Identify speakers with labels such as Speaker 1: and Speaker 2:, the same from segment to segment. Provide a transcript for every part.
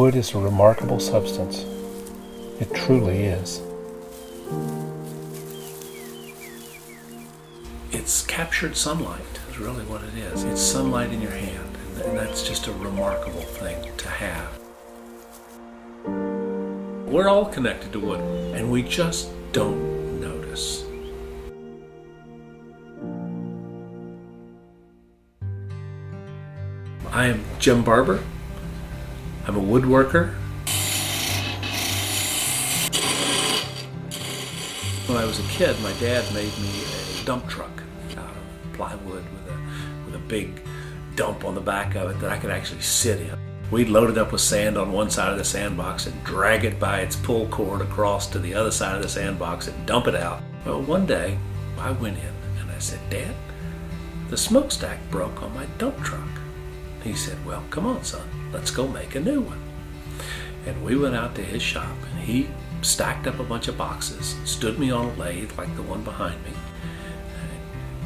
Speaker 1: Wood is a remarkable substance. It truly is. It's captured sunlight is really what it is. It's sunlight in your hand, and that's just a remarkable thing to have. We're all connected to wood, and we just don't notice. I am Jim Barber. I'm a woodworker. When I was a kid, my dad made me a dump truck out of plywood with a big dump on the back of it that I could actually sit in. We'd load it up with sand on one side of the sandbox and drag it by its pull cord across to the other side of the sandbox and dump it out. Well, one day I went in and I said, "Dad, the smokestack broke on my dump truck." He said, "Well, come on, son, let's go make a new one." And we went out to his shop, and he stacked up a bunch of boxes, stood me on a lathe like the one behind me,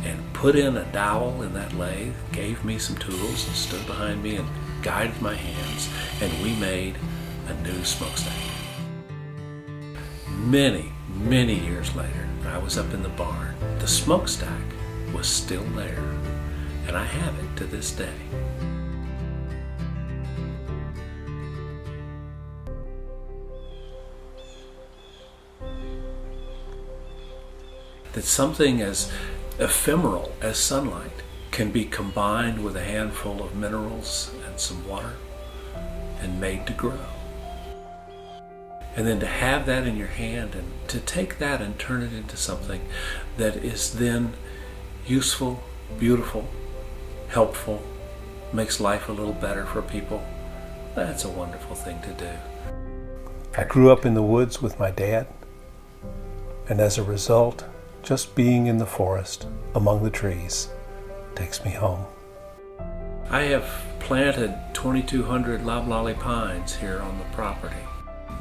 Speaker 1: and put in a dowel in that lathe, gave me some tools, and stood behind me and guided my hands, and we made a new smokestack. Many, many years later, I was up in the barn. The smokestack was still there, and I have it to this day. That something as ephemeral as sunlight can be combined with a handful of minerals and some water and made to grow. And then to have that in your hand and to take that and turn it into something that is then useful, beautiful, helpful, makes life a little better for people, that's a wonderful thing to do. I grew up in the woods with my dad, and as a result, just being in the forest among the trees takes me home. I have planted 2,200 loblolly pines here on the property.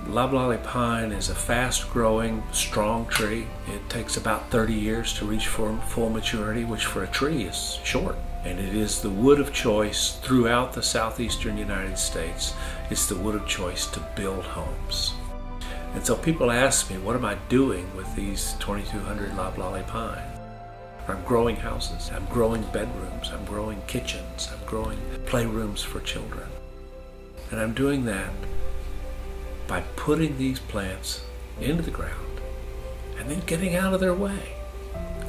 Speaker 1: Loblolly pine is a fast-growing, strong tree. It takes about 30 years to reach full maturity, which for a tree is short. And it is the wood of choice throughout the southeastern United States. It's the wood of choice to build homes. And so people ask me, what am I doing with these 2,200 loblolly pines? I'm growing houses, I'm growing bedrooms, I'm growing kitchens, I'm growing playrooms for children. And I'm doing that by putting these plants into the ground and then getting out of their way,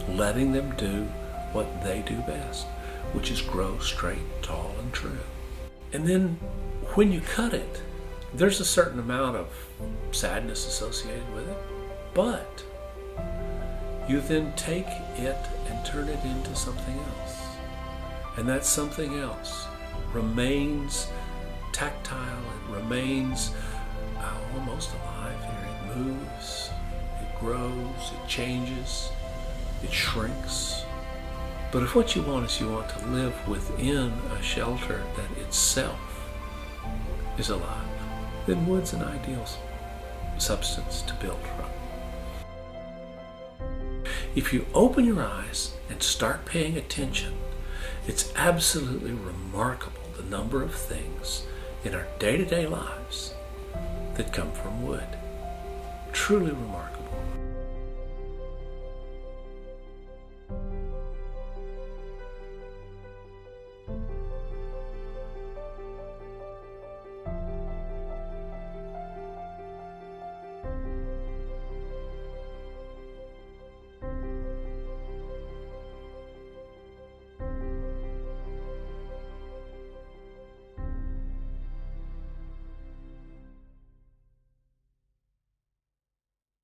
Speaker 1: letting them do what they do best, which is grow straight, tall, and true. And then when you cut it, there's a certain amount of sadness associated with it, but you then take it and turn it into something else. And that something else remains tactile, it remains almost alive here. It moves, it grows, it changes, it shrinks. But if what you want is you want to live within a shelter that itself is alive, then wood's an ideal substance to build from. If you open your eyes and start paying attention, it's absolutely remarkable the number of things in our day-to-day lives that come from wood. Truly remarkable.